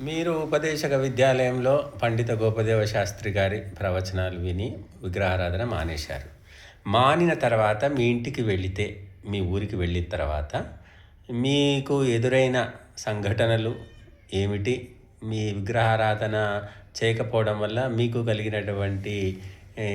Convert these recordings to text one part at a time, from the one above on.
మీరు ఉపదేశక విద్యాలయంలో పండిత గోపదేవ శాస్త్రి గారి ప్రవచనాలు విని విగ్రహారాధన మానేశారు. మానిన తర్వాత మీ ఇంటికి వెళితే, మీ ఊరికి వెళ్ళిన తర్వాత మీకు ఎదురైన సంఘటనలు ఏమిటి? మీ విగ్రహారాధన చేయకపోవడం వల్ల మీకు కలిగినటువంటి ఏ,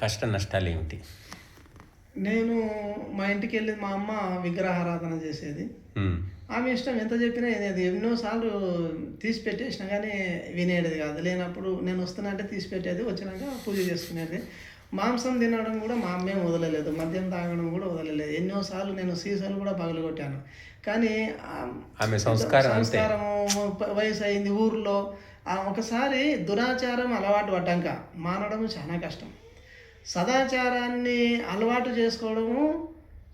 కష్ట నష్టాలు ఏమిటి? నేను మా ఇంటికి వెళ్ళి మా అమ్మ విగ్రహారాధన చేసేది. ఉమ్, ఆమె ఇష్టం ఎంత చెప్పినా వినేది. ఎన్నోసార్లు తీసి పెట్టేసినా కానీ వినేది కాదు. లేనప్పుడు నేను వస్తున్నా అంటే తీసి పెట్టేది, వచ్చినాక పూజ చేసుకునేది. మాంసం తినడం కూడా మా అమ్మే వదలలేదు, మద్యం తాగడం కూడా వదలలేదు. ఎన్నోసార్లు నేను సీసాలు కూడా పగలగొట్టాను. కానీ ఆమె సంస్కారం అంతే. సంస్కారము వయసు అయింది ఊర్లో. ఒకసారి దురాచారం అలవాటు పడ్డాక మానడం చాలా కష్టం. సదాచారాన్ని అలవాటు చేసుకోవడము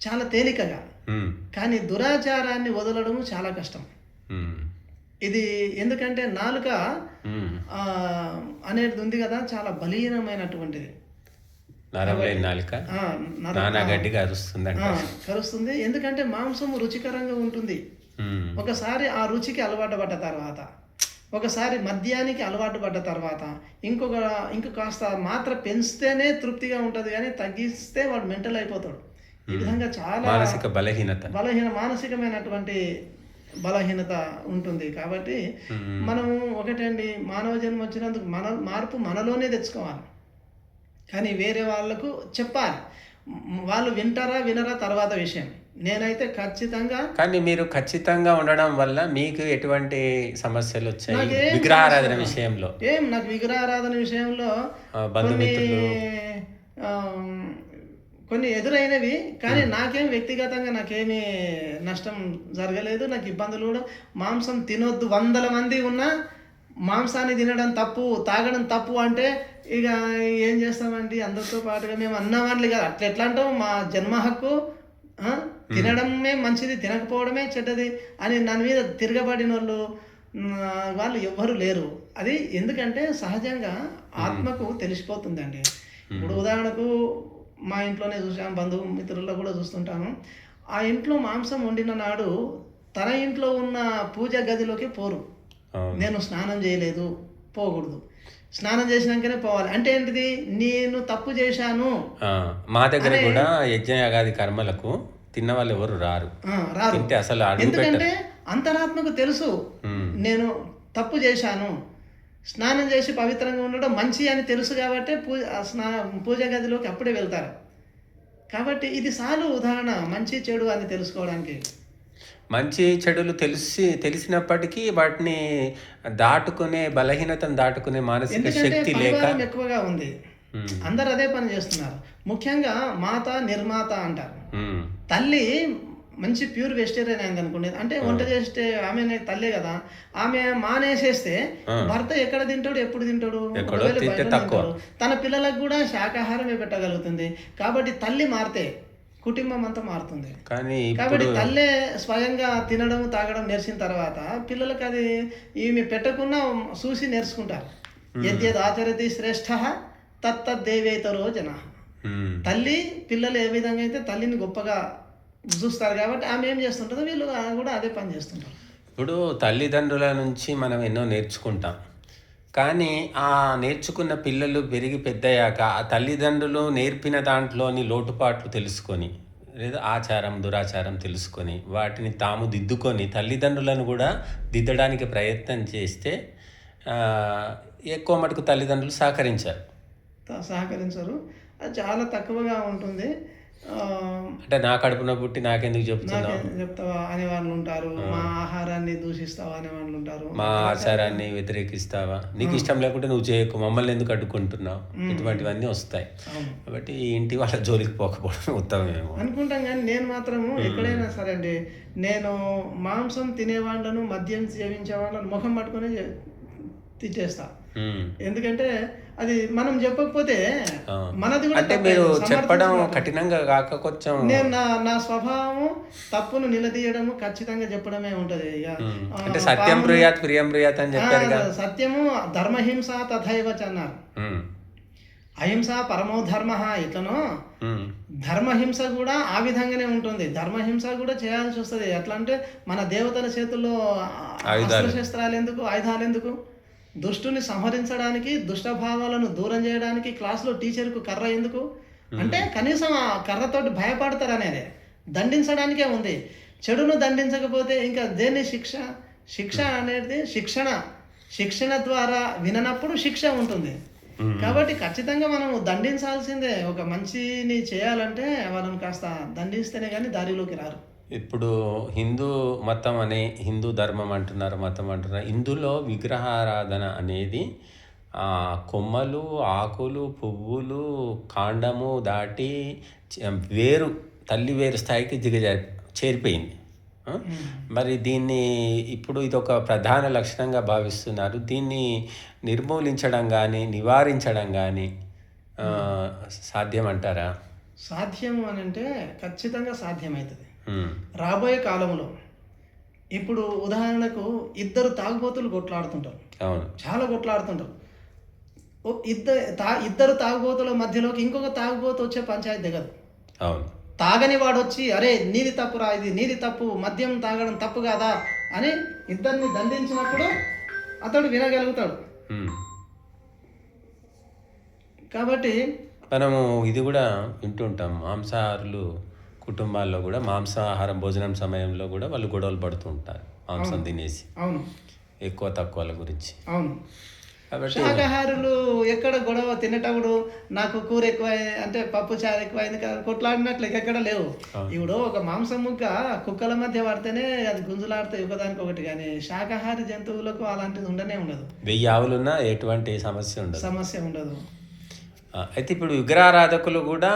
చాలా తేలికగా, ఉమ్, కానీ దురాచారాన్ని వదలడము చాలా కష్టం. ఉమ్, ఇది ఎందుకంటే నాలుక ఉమ్. ఆ, అనేది ఉంది కదా, చాలా బలీనమైనటువంటిది. నరం లేని నాలుక ఆ, నర- నానాగడ్డిగా అరుస్తుందంట. కరుస్తుంది. ఎందుకంటే మాంసము రుచికరంగా ఉంటుంది. ఉమ్, ఒకసారి ఆ రుచికి అలవాటు పడ్డ తర్వాత, ఒకసారి మద్యానికి అలవాటు పడ్డ తర్వాత, ఇంకో కాస్త మాత్ర పెంచితేనే తృప్తిగా ఉంటుంది, కానీ తగ్గిస్తే వాడు మెంటల్ అయిపోతాడు. ఈ విధంగా చాలా మానసిక బలహీనత. మానసికమైనటువంటి బలహీనత ఉంటుంది. కాబట్టి మనము ఒకటండి, మానవ జన్మ వచ్చినందుకు మార్పు మనలోనే తెచ్చుకోవాలి, కానీ వేరే వాళ్ళకు చెప్పాలి. వాళ్ళు వింటారా వినరా తర్వాత విషయం. నేనైతే ఖచ్చితంగా కానీ మీరు ఖచ్చితంగా ఉండడం వల్ల మీకు ఎటువంటి సమస్యలు వచ్చాయి నాకేం విగ్రహారాధన సమస్య విషయంలో? నాకు విగ్రహారాధన విషయంలో కొన్ని బంధుమిత్రులు ఆ, కొన్ని ఎదురైనవి, కానీ నాకేం వ్యక్తిగతంగా నాకేమీ నష్టం జరగలేదు. నాకు ఇబ్బందులు కూడా. మాంసం తినొద్దు 100 మంది ఉన్నా మాంసాన్ని తినడం తప్పు, తాగడం తప్పు అంటే ఇక ఏం చేస్తామండి, అందరితో పాటుగా మేము అన్నవాళ్ళు కదా. ఎట్లా అంటాం, మా జన్మ హక్కు, తినడమే మంచిది, తినకపోవడమే చెడ్డది అని దాని మీద తిరగబడిన వాళ్ళు ఎవ్వరు లేరు. అది ఎందుకంటే సహజంగా ఆత్మకు తెలిసిపోతుందండి. ఇప్పుడు ఉదాహరణకు మా ఇంట్లోనే చూసాం, బంధుమిత్రుల్లో కూడా చూస్తుంటాను. ఆ ఇంట్లో మాంసం వండిన నాడు తన ఇంట్లో ఉన్న పూజ గదిలోకి పోరు. నేను స్నానం చేయలేదు, పోకూడదు. స్నానం చేసినాకనే పోవాలి. అంటే ఏంటిది, నేను తప్పు చేశాను. మా దగ్గర కూడా యజ్ఞయాగాది కర్మలకు తిన్న వాళ్ళు ఎవరు రారు. రాదు. తింటే అసలు అడుగు ఎందుకంటే అంతరాత్మకు తెలుసు నేను తప్పు చేశాను. స్నానం చేసి పవిత్రంగా ఉండడం మంచి అని తెలుసు కాబట్టి పూజ గదిలోకి అప్పుడే వెళ్తారు. కాబట్టి ఇది చాలు ఉదాహరణ, మంచి చెడు అని తెలుసుకోవడానికి. మంచి చెడులు తెలిసినప్పటికీ వాటిని దాటుకునే, బలహీనతను దాటుకునే మానసిక ఎందుకంటే శక్తి లేక పరివారం ఎక్కువగా ఉంది, అందరు అదే పని చేస్తున్నారు. ముఖ్యంగా మాత నిర్మాత అంటారు. తల్లి మంచి ప్యూర్ వెజిటేరియన్ అయింది అనుకోండి, అంటే వంట చేస్తే ఆమె తల్లే కదా, ఆమె మానేసేస్తే భర్త ఎక్కడ తింటాడు, ఎప్పుడు తింటాడు, ఒకవేళ బయట తింటాడు. తన పిల్లలకు కూడా శాకాహారమే పెట్టగలుగుతుంది. కాబట్టి తల్లి మారితే కుటుంబం అంతా మారుతుంది. కాబట్టి తల్లే స్వయంగా తినడం తాగడం నేర్చిన తర్వాత పిల్లలకు అది ఈమె పెట్టకుండా చూసి నేర్చుకుంటారు. యద్యద్ ఆచరతి శ్రేష్ఠ తత్తద్దేవేతరో జన. తల్లి పిల్లలు ఏ విధంగా అయితే తల్లిని గొప్పగా చూస్తారు కాబట్టి ఆమె ఏం చేస్తుంటుందో వీళ్ళు కూడా అదే పని చేస్తుంటారు. ఇప్పుడు తల్లిదండ్రుల నుంచి మనం ఎన్నో నేర్చుకుంటాం, కానీ ఆ నేర్చుకున్న పిల్లలు పెరిగి పెద్దయ్యాక ఆ తల్లిదండ్రులు నేర్పిన దాంట్లోని లోటుపాట్లు తెలుసుకొని, లేదా ఆచారం దురాచారం తెలుసుకొని వాటిని తాము దిద్దుకొని తల్లిదండ్రులను కూడా దిద్దడానికి ప్రయత్నం చేస్తే ఎక్కువ మటుకు తల్లిదండ్రులు సహకరించరు. అది చాలా తక్కువగా ఉంటుంది. అంటే నా కడుపున పుట్టి నాకెందుకు చెప్తావా అనే వాళ్ళు ఉంటారు, మా ఆహారాన్ని దూషిస్తావా అనే వాళ్ళు ఉంటారు, మా ఆచారాన్ని వ్యతిరేకిస్తావా, నీకు ఇష్టం లేకుంటే నువ్వు చేయకు, మమ్మల్ని ఎందుకు అడ్డుకుంటున్నావు, ఇటువంటివన్నీ వస్తాయి. కాబట్టి ఇంటి వాళ్ళ జోలికి పోకపోవడం ఉత్తమమేమో అనుకుంటాం. కానీ నేను మాత్రము ఎక్కడైనా సరే అండి, నేను మాంసం తినేవాళ్ళను, మద్యం సేవించే వాళ్ళను ముఖం పట్టుకొని తిట్టేస్తా. ఎందుకంటే అది మనం చెప్పకపోతే మనది కూడా, అంటే మీరు చెప్పడం కఠినంగా కాక కొంచెం, నేను నా స్వభావం తప్పును నిలదీయడము ఖచ్చితంగా చెప్పడమే ఉంటది. అంటే సత్యం బ్రూయాత్ ప్రియం బ్రూయాత్ అని చెప్పారు. సత్యము ధర్మహింస తథైవచ అన్నారు. అహింస పరమో ధర్మ ఎట్లనో ఉమ్, ధర్మహింస కూడా ఆ విధంగానే ఉంటుంది. ధర్మహింస కూడా చేయాల్సి వస్తుంది. ఎట్లా అంటే మన దేవతల చేతుల్లో ఆయుధాలు. అస్త్రశస్త్రాలు ఎందుకు, ఆయుధాలు ఎందుకు? దుష్టుని సంహరించడానికి, దుష్ట భావాలను దూరం చేయడానికి క్లాసులో టీచర్కు కర్ర ఎందుకు అంటే కనీసం ఆ కర్రతోటి భయపడతారనేది దండించడానికే ఉంది. చెడును దండించకపోతే ఇంకా దేన్ని శిక్ష? శిక్ష అనేది శిక్షణ ద్వారా విననప్పుడు శిక్ష ఉంటుంది. కాబట్టి ఖచ్చితంగా మనం దండించాల్సిందే. ఒక మంచిని చేయాలంటే వాళ్ళని కాస్త దండిస్తేనే కానీ దారిలోకి రారు. ఇప్పుడు హిందూ మతం అనే హిందూ ధర్మం అంటున్నారు, మతం అంటున్నారు. ఇందులో విగ్రహారాధన అనేది కొమ్మలు, ఆకులు, పువ్వులు, కాండము దాటి వేరు, తల్లి వేరు స్థాయికి చేరిపోయింది. మరి దీన్ని ఇప్పుడు ఇది ఒక ప్రధాన లక్షణంగా భావిస్తున్నారు. దీన్ని నిర్మూలించడం కానీ నివారించడం కానీ సాధ్యమంటారా? సాధ్యము అని అంటే ఖచ్చితంగా సాధ్యమవుతుంది ఉమ్, రాబోయే కాలంలో. ఇప్పుడు ఉదాహరణకు ఇద్దరు తాగుబోతులు కొట్లాడుతుంటారు, అవును, చాలా కొట్లాడుతుంటారు. ఇద్దరు తాగుబోతుల మధ్యలోకి ఇంకొక తాగుబోతు వచ్చే పంచాయతీ దిగదు. అవును, తాగని వాడు వచ్చి అరే నీది తప్పురా, ఇది నీది తప్పు, మద్యం తాగడం తప్పు కాదా అని ఇద్దరిని దండించినప్పుడు అతడు వినగలుగుతాడు. ఉమ్. కాబట్టి మనము ఇది కూడా వింటుంటాం, మాంసాహారులు కుటుంబాల్లో కూడా మాంసాహారం భోజనం సమయంలో కూడా వాళ్ళు గొడవలు పడుతూ ఉంటారు, మాంసం తినేసి అవును, ఎక్కువ తక్కువల గురించి. అవును. కాబట్టి శాకాహారులు ఎక్కడ గొడవ తినేటప్పుడు నాకు కూర ఎక్కువ అంటే పప్పు చారు ఎక్కువైంది కొట్లాడినట్లు ఎక్కడ లేవు. ఇప్పుడు ఒక మాంసం ముక్క కుక్కల మధ్య పడితేనే అది గుంజులాడుతాయి ఒకదానికొకటి, కానీ శాకాహారి జంతువులకు అలాంటిది ఉండనే ఉండదు. 1000 ఆవులున్నా ఎటువంటి సమస్య ఉండదు. అయితే ఇప్పుడు విగ్రహారాధకులు కూడా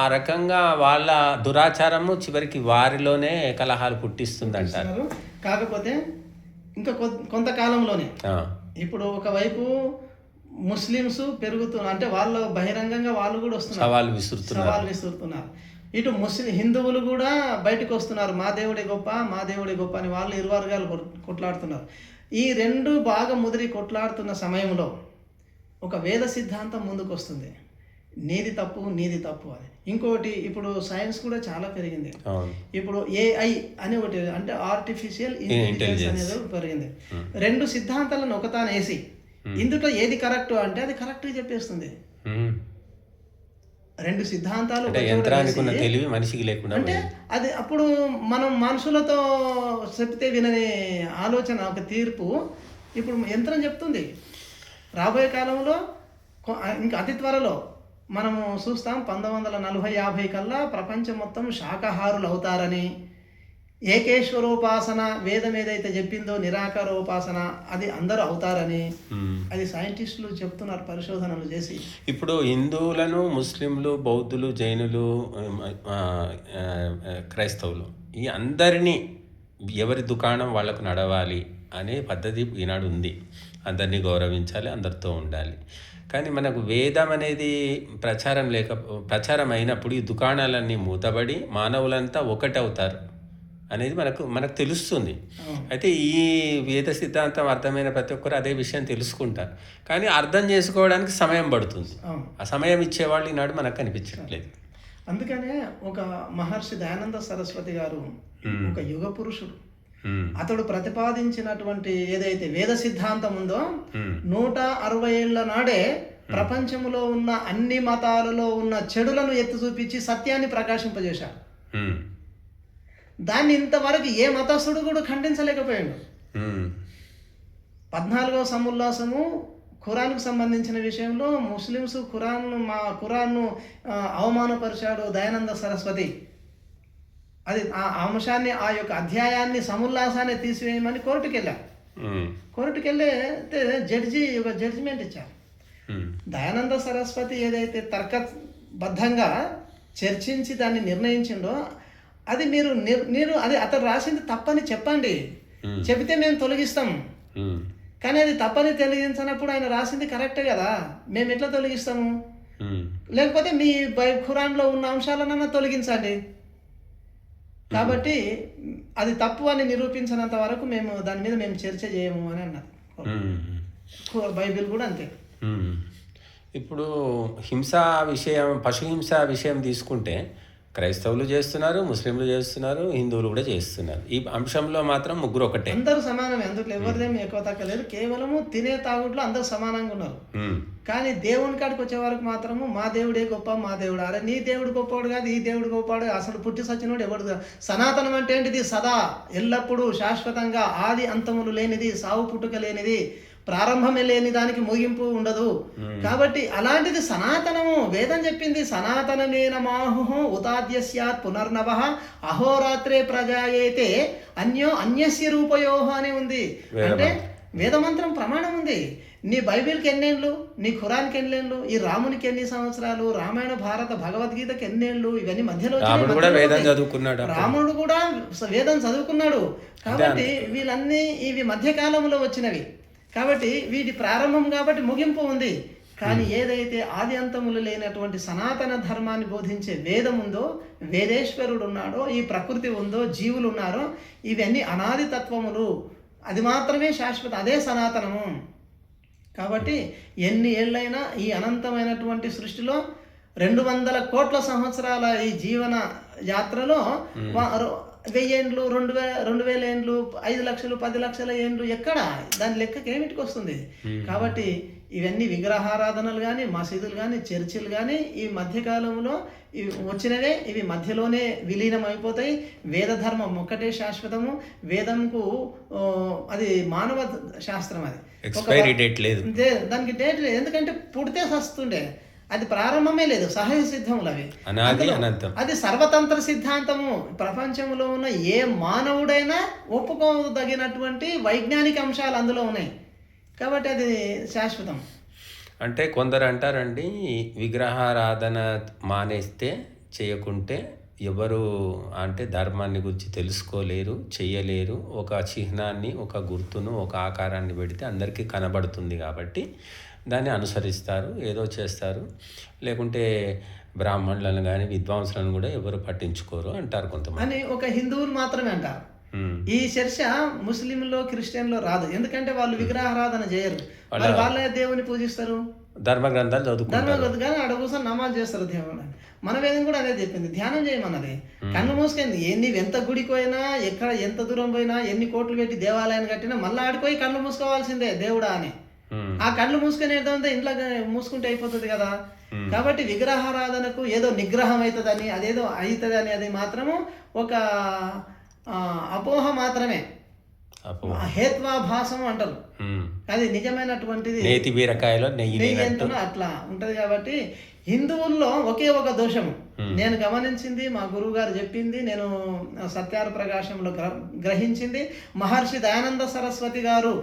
ఆ రకంగా వాళ్ళ దురాచారము చివరికి వారిలోనే కలహాలు పుట్టిస్తుందంటారు. కాకపోతే ఇంకా కొంతకాలంలోనే ఆ, ఇప్పుడు ఒకవైపు ముస్లిమ్స్ పెరుగుతున్నారు, అంటే వాళ్ళు బహిరంగంగా వాళ్ళు కూడా వస్తున్నారు, సవాలు విసురుతున్నారు. ఇటు హిందువులు కూడా బయటకు వస్తున్నారు, మా దేవుడే గొప్ప అని వాళ్ళు ఇరు వర్గాలు కొట్లాడుతున్నారు. ఈ రెండు బాగా ముదిరి కొట్లాడుతున్న సమయంలో ఒక వేద సిద్ధాంతం ముందుకు వస్తుంది, నీది తప్పు అని. ఇంకోటి ఇప్పుడు సైన్స్ కూడా చాలా పెరిగింది. ఇప్పుడు AI అని ఒకటి అంటే ఆర్టిఫిషియల్ ఇంటెలిజెన్స్ అనేది పెరిగింది. రెండు సిద్ధాంతాలను ఒకతాను వేసి ఇందులో ఏది కరెక్ట్ అంటే అది కరెక్ట్ చెప్పేస్తుంది. రెండు సిద్ధాంతాలు తెలివి మనిషికి లేకుండా అంటే అది అప్పుడు మనం మనుషులతో చెప్తే వినని ఆలోచన, ఒక తీర్పు ఇప్పుడు యంత్రం చెప్తుంది. రాబోయే కాలంలో ఇంకా అతి త్వరలో మనము చూస్తాం 1940-50 కల్లా ప్రపంచం మొత్తం శాకాహారులు అవుతారని. ఏకేశ్వరోపాసన వేదం ఏదైతే చెప్పిందో నిరాకారోపాసన అది అందరూ అవుతారని అది సైంటిస్టులు చెప్తున్నారు పరిశోధనలు చేసి. ఇప్పుడు హిందువులను, ముస్లింలు, బౌద్ధులు, జైనులు, క్రైస్తవులు ఈ అందరినీ ఎవరి దుకాణం వాళ్ళకు నడవాలి అనే పద్ధతి ఈనాడు ఉంది. అందరినీ గౌరవించాలి, అందరితో ఉండాలి. కానీ మనకు వేదం అనేది ప్రచారం అయినప్పుడు ఈ దుకాణాలన్నీ మూతబడి మానవులంతా ఒకటవుతారు అనేది మనకు తెలుస్తుంది. అయితే ఈ వేద సిద్ధాంతం అర్థమైన ప్రతి ఒక్కరు అదే విషయం తెలుసుకుంటారు, కానీ అర్థం చేసుకోవడానికి సమయం పడుతుంది. ఆ సమయం ఇచ్చేవాళ్ళు ఈనాడు మనకు కనిపించట్లేదు. అందుకనే ఒక మహర్షి దయానంద సరస్వతి గారు ఒక యుగ పురుషుడు. అతడు ప్రతిపాదించినటువంటి ఏదైతే వేద సిద్ధాంతం ఉందో 160 ఏళ్ల నాడే ప్రపంచంలో ఉన్న అన్ని మతాలలో ఉన్న చెడులను ఎత్తి చూపించి సత్యాన్ని ప్రకాశింపజేశాడు. దాన్ని ఇంతవరకు ఏ మతస్థుడు కూడా ఖండించలేకపోయాడు. 14వ సముల్లాసము ఖురాన్కు సంబంధించిన విషయంలో ముస్లిమ్స్ ఖురాన్ను అవమానపరిచాడు దయానంద సరస్వతి. అది ఆ అంశాన్ని, ఆ యొక్క అధ్యాయాన్ని, సముల్లాసాన్ని తీసివేయమని కోర్టుకు వెళ్ళారు. కోర్టుకు వెళ్తే జడ్జి ఒక జడ్జిమెంట్ ఇచ్చారు. దయానంద సరస్వతి ఏదైతే తర్కబద్ధంగా చర్చించి దాన్ని నిర్ణయించిండో అది మీరు అది అతను రాసింది తప్పని చెప్పండి, చెబితే మేము తొలగిస్తాం. కానీ అది తప్పని తొలగించినప్పుడు ఆయన రాసింది కరెక్టే కదా, మేము ఎట్లా తొలగిస్తాము? లేకపోతే మీ ఖురాన్లో ఉన్న అంశాలనన్నా తొలగించండి. కాబట్టి అది తప్పు అని నిరూపించినంత వరకు దాని మీద మేము చర్చ చేయము అని అన్నారు. బైబిల్ కూడా అంతే. ఇప్పుడు హింసా విషయం, పశుహింస విషయం తీసుకుంటే క్రైస్తవులు చేస్తున్నారు, ముస్లింలు చేస్తున్నారు, హిందువులు కూడా చేస్తున్నారు. ఈ అంశంలో మాత్రం ముగ్గురు ఒకటే. అందరూ సమానమే, అందులో ఎవరిదేమి ఎక్కువ తక్కువ లేదు. కేవలము తినే తాగుట్లో అందరూ సమానంగా ఉన్నారు. ఉమ్, కానీ దేవుని కాడికి వచ్చే వరకు మాత్రము మా దేవుడే గొప్ప, మా దేవుడు. అరే నీ దేవుడు గొప్పవాడు కాదు, ఈ దేవుడు గొప్పవాడు, అసలు పుట్టి సచ్చినోడు ఎవడు కాదు. సనాతనం అంటే ఏంటిది? సదా, ఎల్లప్పుడూ, శాశ్వతంగా, ఆది అంతములు లేనిది, సావు పుట్టుక లేనిది, ప్రారంభమే లేని దానికి ముగింపు ఉండదు. కాబట్టి అలాంటిది సనాతనము. వేదం చెప్పింది సనాతనమేన మాహు ఉతాద్య స్యాత్ పునర్నవ అహోరాత్రే ప్రజాయేతే అన్యస్య రూపయోహ అని ఉంది. అంటే వేదమంత్రం ప్రమాణం ఉంది. నీ బైబిల్కి ఎన్నేళ్ళు, నీ ఖురాన్కి ఎన్నేళ్ళు, ఈ రామునికి ఎన్ని సంవత్సరాలు, రామాయణ భారత భగవద్గీతకి ఎన్నేళ్ళు, ఇవన్నీ మధ్యలో రాముడు కూడా వేదం చదువుకున్నాడు. రాముడు కూడా వేదం చదువుకున్నాడు. కాబట్టి వీళ్ళన్నీ ఇవి మధ్యకాలంలో వచ్చినవి. కాబట్టి వీటి ప్రారంభం కాబట్టి ముగింపు ఉంది. కానీ ఏదైతే ఆది అంతములు లేనటువంటి సనాతన ధర్మాన్ని బోధించే వేదం ఉందో, వేదేశ్వరుడు ఉన్నాడో, ఈ ప్రకృతి ఉందో, జీవులు ఉన్నారో, ఇవన్నీ అనాది తత్వములు. అది మాత్రమే శాశ్వత, అదే సనాతనము. కాబట్టి ఎన్ని ఏళ్ళైనా ఈ అనంతమైనటువంటి సృష్టిలో 200 కోట్ల సంవత్సరాల ఈ జీవన యాత్రలో 1000 ఏండ్లు, 2000 ఏండ్లు, 5 లక్షలు, 10 లక్షల ఏండ్లు ఎక్కడ దాని లెక్కకి ఏమిటికి వస్తుంది? కాబట్టి ఇవన్నీ విగ్రహారాధనలు కానీ, మసీదులు కానీ, చర్చిలు కానీ ఈ మధ్యకాలంలో ఇవి వచ్చినవే. ఇవి మధ్యలోనే విలీనం అయిపోతాయి. వేద ధర్మం ఒక్కటే శాశ్వతము. వేదంకు అది మానవ శాస్త్రం, అది ఎక్స్పైరీ డేట్ లేదు, దానికి డేట్ లేదు. ఎందుకంటే పుడితే సస్తుండే, అది ప్రారంభమే లేదు. సహజ సిద్ధములు అవి, అది సర్వతంత్ర సిద్ధాంతము. ప్రపంచంలో ఉన్న ఏ మానవుడైనా ఒప్పుకోదగినటువంటి వైజ్ఞానిక అంశాలు అందులో ఉన్నాయి. కాబట్టి అది శాశ్వతం. అంటే కొందరు అంటారండి, విగ్రహారాధన మానేస్తే, చేయకుంటే ఎవరు అంటే ధర్మాన్ని గురించి తెలుసుకోలేరు, చెయ్యలేరు. ఒక చిహ్నాన్ని, ఒక గుర్తును, ఒక ఆకారాన్ని పెడితే అందరికీ కనబడుతుంది కాబట్టి దాన్ని అనుసరిస్తారు, ఏదో చేస్తారు. లేకుంటే బ్రాహ్మణులను కానీ విద్వాంసులను కూడా ఎవరు పట్టించుకోరు అంటారు కొంతమంది. అని ఒక హిందువులు మాత్రమే అంటారు. ఈ చర్చ ముస్లింలో, క్రిస్టియన్లో రాదు. ఎందుకంటే వాళ్ళు విగ్రహారాధన చేయరు. వాళ్ళే దేవుని పూజిస్తారు, ధర్మ గ్రంథాలు చదువుకుంటారు, కానీ ఆడ కూర్చొని నమాజ్ చేస్తారు దేవుడు. మన వేదం కూడా అదే చెప్పింది, ధ్యానం చేయమన్నది. కన్ను మూసుకుంది. నీవు ఎంత గుడికి పోయినా, ఎక్కడ ఎంత దూరం పోయినా, ఎన్ని కోట్లు పెట్టి దేవాలయాన్ని కట్టినా మళ్ళీ ఆడిపోయి కళ్ళు మూసుకోవాల్సిందే దేవుడా అని. ఆ కళ్ళు మూసుకొని ఏదంతా ఇంట్లో మూసుకుంటే అయిపోతుంది కదా. కాబట్టి విగ్రహారాధనకు ఏదో నిగ్రహం అవుతుందని, అదేదో అవుతుందని, అది మాత్రము ఒక అపోహ మాత్రమే, హేత్వాభాసం అంటారు. అది నిజమైనటువంటిది నేతి బీరకాయలో నెయ్యి ఎంతనో అట్లా ఉంటది. కాబట్టి హిందువుల్లో ఒకే ఒక దోషము నేను గమనించింది, మా గురువు గారు చెప్పింది, నేను సత్యార ప్రకాశంలో గ్రహించింది. మహర్షి దయానంద సరస్వతి గారు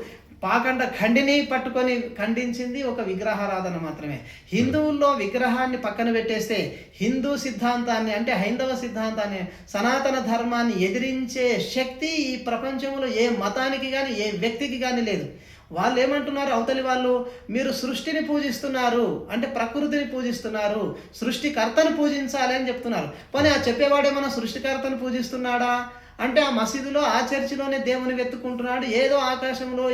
పాకండ ఖండిని పట్టుకొని ఖండించింది ఒక విగ్రహారాధన మాత్రమే. హిందువుల్లో విగ్రహాన్ని పక్కన పెట్టేస్తే హిందూ సిద్ధాంతాన్ని, అంటే హైందవ సిద్ధాంతాన్ని, సనాతన ధర్మాన్ని ఎదిరించే శక్తి ఈ ప్రపంచంలో ఏ మతానికి కానీ, ఏ వ్యక్తికి కానీ లేదు. వాళ్ళు ఏమంటున్నారు, అవతలి వాళ్ళు, మీరు సృష్టిని పూజిస్తున్నారు, అంటే ప్రకృతిని పూజిస్తున్నారు, సృష్టికర్తను పూజించాలి అని చెప్తున్నారు. పోనీ ఆ చెప్పేవాడేమన్నా సృష్టికర్తను పూజిస్తున్నాడా అంటే, ఆ మసీదులో, ఆ చర్చిలోనే దేవుని వెతుక్కుంటున్నాడు, ఏదో ఆకాశంలో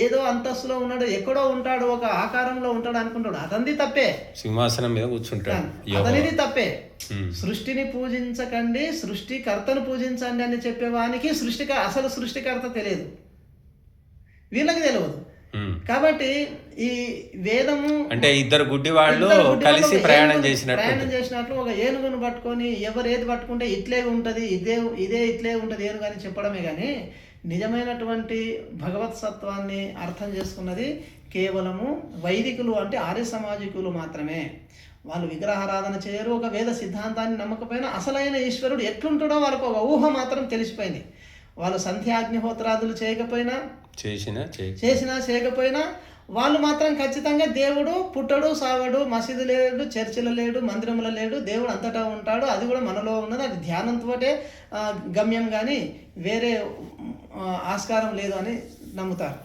ఏదో అంతస్తులో ఉన్నాడు, ఎక్కడో ఉంటాడు, ఒక ఆకారంలో ఉంటాడు అనుకుంటాడు. అతనిది తప్పే, సింహాసనం మీద కూర్చుంటాడు, అతనిది తప్పే. సృష్టిని పూజించకండి, సృష్టికర్తను పూజించండి అని చెప్పేవానికి అసలు సృష్టికర్త తెలియదు, వీళ్ళకి తెలియదు. కాబట్టి ఈ వేదము అంటే ఇద్దరు గుడ్డి వాళ్ళు కలిసి ప్రయాణం చేసినట్లు ఒక ఏనుగును పట్టుకొని ఎవరు ఏది పట్టుకుంటే ఇట్లే ఉంటుంది, ఇదే ఇట్లే ఉంటుంది ఏనుగు అని చెప్పడమే. కానీ నిజమైనటువంటి భగవత్ సత్వాన్ని అర్థం చేసుకున్నది కేవలము వైదికులు, అంటే ఆర్య సమాజికులు మాత్రమే. వాళ్ళు విగ్రహారాధన చేయరు, ఒక వేద సిద్ధాంతాన్ని నమ్మకపోయినా అసలైన ఈశ్వరుడు ఎట్లుంటాడో వాళ్ళకు ఒక ఊహ మాత్రం తెలిసిపోయింది. వాళ్ళు సంధ్యాగ్నిహోత్రాదులు చేయకపోయినా, చేసినా చేయకపోయినా వాళ్ళు మాత్రం ఖచ్చితంగా దేవుడు పుట్టడు, సాగడు, మసీదు లేడు, చర్చిలో లేడు, మందిరంలో లేడు, దేవుడు అంతటా ఉంటాడు, అది కూడా మనలో ఉన్నది, అది ధ్యానంతోటే గమ్యం, కానీ వేరే ఆస్కారం లేదు అని నమ్ముతారు.